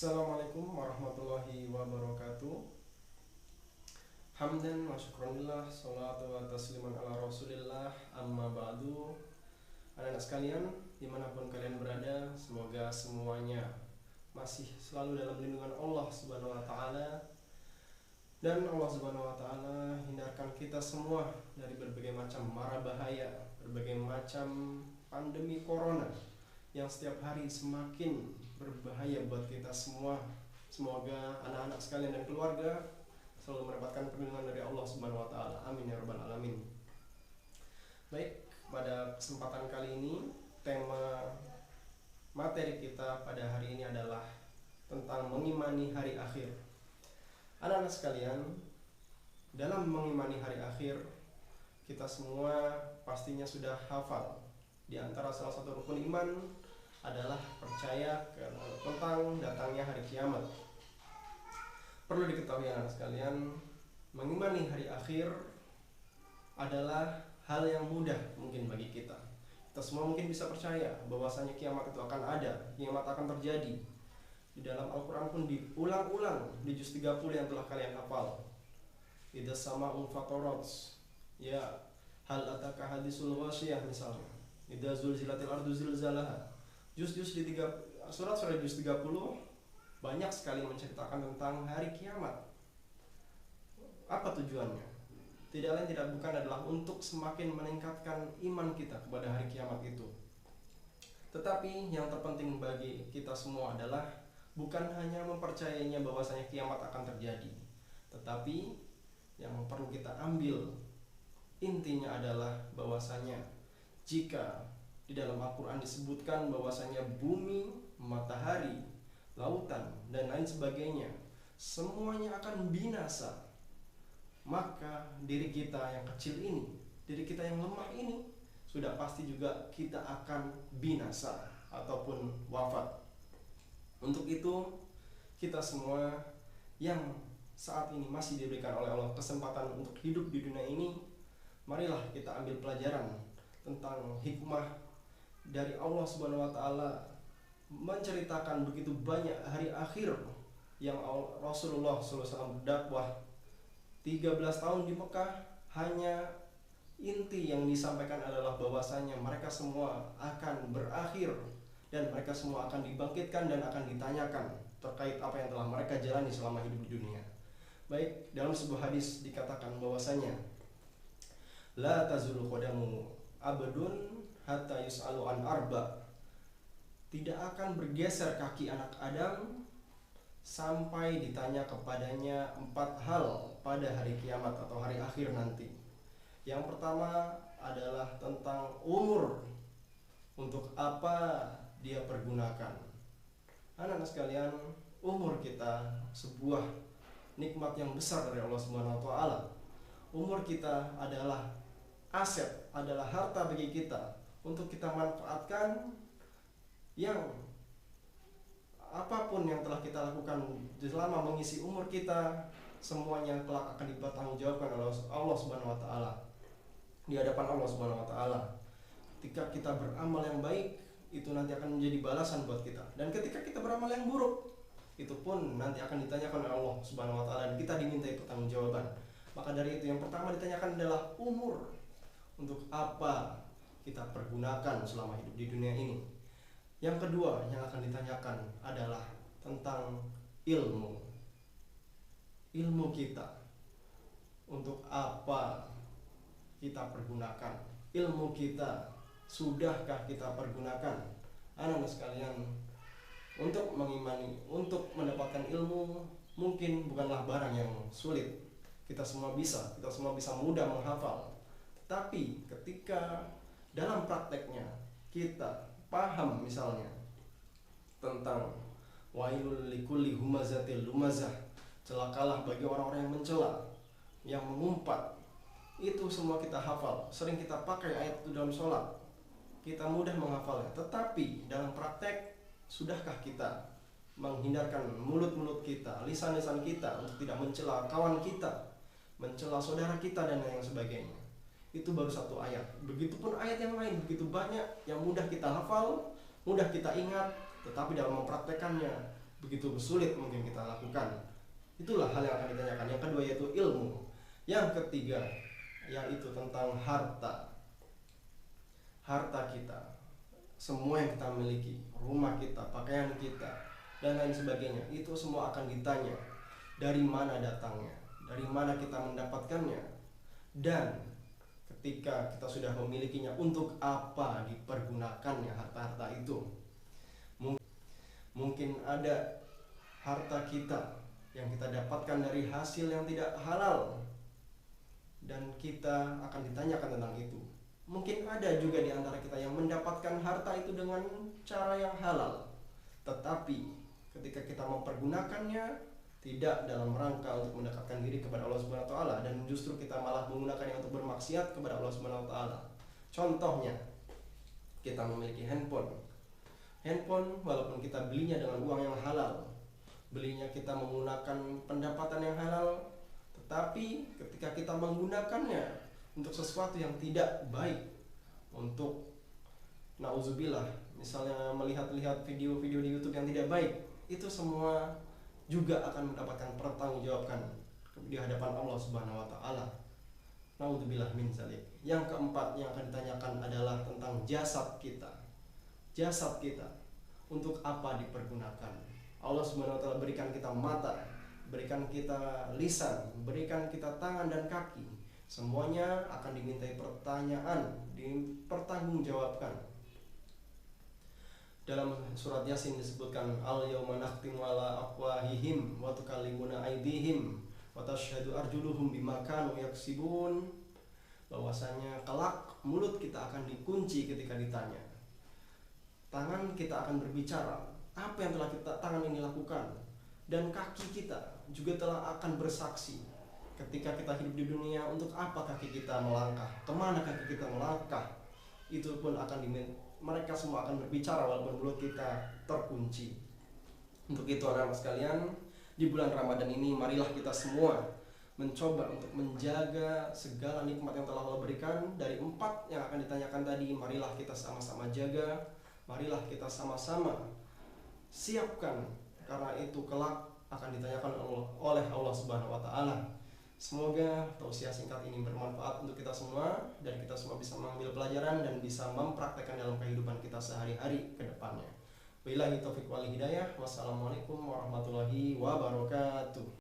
Assalamualaikum warahmatullahi wabarakatuh. Hamdan wa syukranillah, salatu wa tasliman ala rasulillah, amma ba'du. Anak-anak sekalian, dimanapun kalian berada, semoga semuanya masih selalu dalam lindungan Allah subhanahu wa ta'ala. Dan Allah subhanahu wa ta'ala hindarkan kita semua dari berbagai macam mara bahaya, berbagai macam pandemi corona yang setiap hari semakin berbahaya buat kita semua. Semoga anak-anak sekalian dan keluarga selalu mendapatkan perlindungan dari Allah Subhanahu wa taala. Amin ya rabbal alamin. Baik, pada kesempatan kali ini tema materi kita pada hari ini adalah tentang mengimani hari akhir. Anak-anak sekalian, dalam mengimani hari akhir, kita semua pastinya sudah hafal. Di antara salah satu rukun iman adalah percaya tentang datangnya hari kiamat. Perlu diketahui anak sekalian, mengimani hari akhir adalah hal yang mudah mungkin bagi kita. Kita semua mungkin bisa percaya bahwasanya kiamat itu akan ada, kiamat akan terjadi. Di dalam Al-Quran pun diulang-ulang di juz 30 yang telah kalian hafal. Idza sama'un fatarat, ya hal ataka hadisul ghasyiyah misalnya. Idza zulzilatil ardu zilzalaha. Juz-juz di surat juz 30 banyak sekali menceritakan tentang hari kiamat. Apa tujuannya? Tidak lain tidak bukan adalah untuk semakin meningkatkan iman kita kepada hari kiamat itu. Tetapi yang terpenting bagi kita semua adalah bukan hanya mempercayainya bahwasanya kiamat akan terjadi, tetapi yang perlu kita ambil intinya adalah bahwasanya jika di dalam Al-Quran disebutkan bahwasanya bumi, matahari, lautan, dan lain sebagainya semuanya akan binasa, maka diri kita yang kecil ini, diri kita yang lemah ini, sudah pasti juga kita akan binasa ataupun wafat. Untuk itu, kita semua yang saat ini masih diberikan oleh Allah kesempatan untuk hidup di dunia ini, marilah kita ambil pelajaran tentang hikmah dari Allah Subhanahu wa taala menceritakan begitu banyak hari akhir yang Rasulullah SAW berdakwah 13 tahun di Mekah. Hanya inti yang disampaikan adalah bahwasanya mereka semua akan berakhir dan mereka semua akan dibangkitkan dan akan ditanyakan terkait apa yang telah mereka jalani selama hidup di dunia. Baik, dalam sebuah hadis dikatakan bahwasanya la tazulu qadamu abdun hatta yus'alu an arba. Tidak akan bergeser kaki anak Adam sampai ditanya kepadanya 4 hal pada hari kiamat atau hari akhir nanti. Yang pertama adalah tentang umur, untuk apa dia pergunakan. Anak-anak sekalian, umur kita sebuah nikmat yang besar dari Allah Subhanahu wa taala. Umur kita adalah aset, adalah harta bagi kita untuk kita manfaatkan. Yang apapun yang telah kita lakukan selama mengisi umur kita, semuanya kelak akan dipertanggungjawabkan oleh Allah Subhanahu wa taala di hadapan Allah Subhanahu wa taala. Ketika kita beramal yang baik, itu nanti akan menjadi balasan buat kita. Dan ketika kita beramal yang buruk, itu pun nanti akan ditanyakan oleh Allah Subhanahu wa taala dan kita dimintai pertanggungjawaban. Maka dari itu yang pertama ditanyakan adalah umur. Untuk apa kita pergunakan selama hidup di dunia ini. Yang kedua yang akan ditanyakan adalah tentang ilmu. Ilmu kita, untuk apa kita pergunakan? Ilmu kita, sudahkah kita pergunakan? Anak-anak sekalian, untuk mengimani, untuk mendapatkan ilmu mungkin bukanlah barang yang sulit. Kita semua bisa mudah menghafal. Tapi ketika dalam prakteknya kita paham misalnya tentang wailul likulli humazatil lumazah, celakalah bagi orang-orang yang mencela, yang mengumpat, itu semua kita hafal. Sering kita pakai ayat itu dalam sholat, kita mudah menghafalnya. Tetapi dalam praktek, sudahkah kita menghindarkan mulut-mulut kita, lisan-lisan kita untuk tidak mencela kawan kita, mencela saudara kita dan lain sebagainya? Itu baru satu ayat. Begitupun ayat yang lain begitu banyak yang mudah kita hafal, mudah kita ingat, tetapi dalam mempraktekannya begitu sulit mungkin kita lakukan. Itulah hal yang akan ditanyakan. Yang kedua yaitu ilmu. Yang ketiga yaitu tentang harta. Harta kita, semua yang kita miliki, rumah kita, pakaian kita, dan lain sebagainya, itu semua akan ditanya dari mana datangnya, dari mana kita mendapatkannya, dan ketika kita sudah memilikinya, untuk apa dipergunakannya harta-harta itu. Mungkin ada harta kita yang kita dapatkan dari hasil yang tidak halal, dan kita akan ditanyakan tentang itu. Mungkin ada juga di antara kita yang mendapatkan harta itu dengan cara yang halal, tetapi ketika kita mempergunakannya tidak dalam rangka untuk mendekatkan diri kepada Allah Subhanahu wa taala, dan justru kita malah menggunakannya untuk bermaksiat kepada Allah Subhanahu wa taala. Contohnya, kita memiliki handphone. Handphone walaupun kita belinya dengan uang yang halal, belinya kita menggunakan pendapatan yang halal, tetapi ketika kita menggunakannya untuk sesuatu yang tidak baik, untuk nauzubillah, misalnya melihat-lihat video-video di YouTube yang tidak baik, itu semua juga akan mendapatkan pertanggungjawaban di hadapan Allah Subhanahu wa taala. Nauzubillah min zalik. Yang keempat yang akan ditanyakan adalah tentang jasad kita. Jasad kita untuk apa dipergunakan? Allah Subhanahu wa taala berikan kita mata, berikan kita lisan, berikan kita tangan dan kaki. Semuanya akan dimintai pertanyaan, dipertanggungjawabkan. Dalam surat Yasin disebutkan, al-yauma nakhtimu ala afwahihim wa tukallimuna aydihim wa tashhadu arjuluhum bima kanu yaksibun. Bahwasanya kelak mulut kita akan dikunci ketika ditanya. Tangan kita akan berbicara apa yang telah tangan ini lakukan, dan kaki kita juga telah akan bersaksi ketika kita hidup di dunia, untuk apa kaki kita melangkah, kemana kaki kita melangkah. Itu pun akan mereka semua akan berbicara walaupun mulut kita terkunci. Untuk itu anak-anak sekalian, di bulan Ramadan ini marilah kita semua mencoba untuk menjaga segala nikmat yang telah Allah berikan. Dari 4 yang akan ditanyakan tadi, marilah kita sama-sama jaga, marilah kita sama-sama siapkan, karena itu kelak akan ditanyakan oleh Allah Subhanahu wa taala. Semoga tausiah singkat ini bermanfaat untuk kita semua, dan kita semua bisa mengambil pelajaran dan bisa mempraktekkan dalam kehidupan kita sehari-hari ke depannya. Wabillahi taufiq wal hidayah. Wassalamualaikum warahmatullahi wabarakatuh.